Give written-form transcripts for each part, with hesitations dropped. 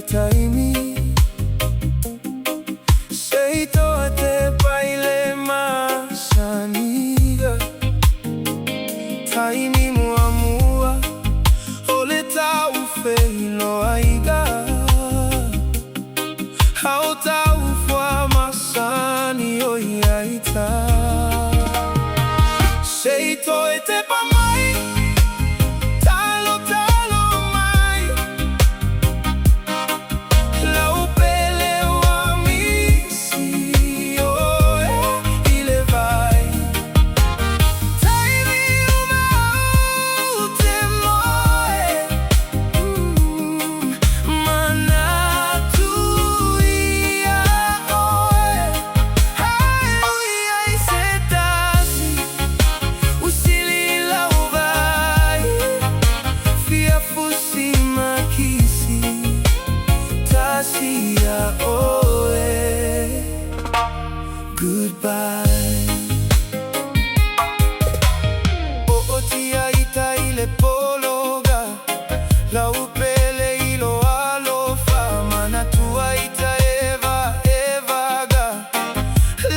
taimi SEI toe tepa mai saniga taimi muamua ole tau feilo aiga hau tau fua masani o iaita SEI toe tepa mai talo talo mai lau pele wa misi o ile vai taimi umau te moe mana tuia oe hai ai se tasi usili lau vai fia fusi makisi tasia oe goodbye o tia ita ile pologa lau pele ilo alofa mana tua ita evaga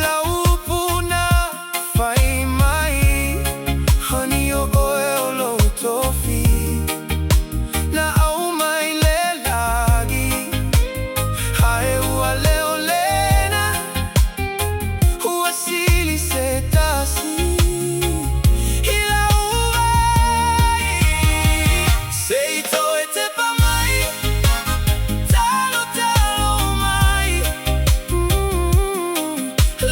lau puna fai mai hani o oe o lo tofi na au mai le lagi hae ua leo lena ua sili se tasi ila uai SEI toe tepa mai talo talo mai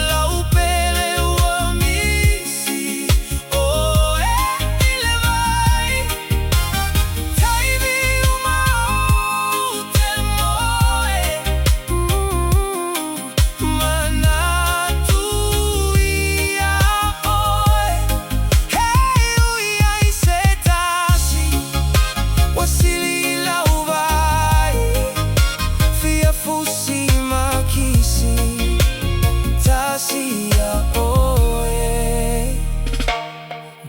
lau pele ua misi oe ile vai taimi umau te moe mana tuia oe hei ui ai se tasi wasili lau vai fia fusi makisi tasia oe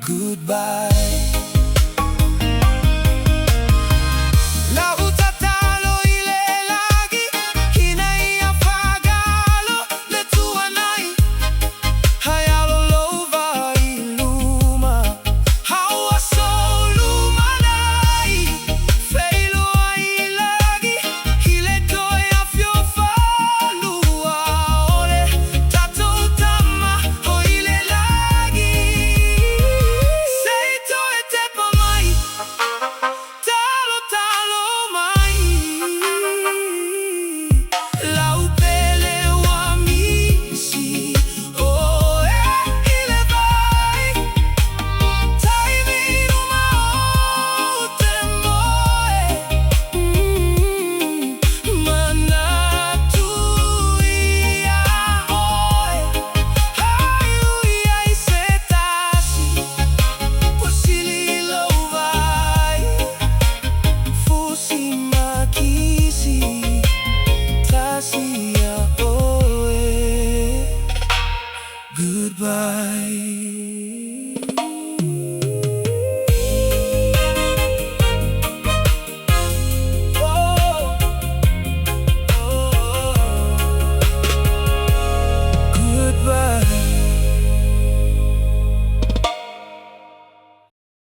goodbye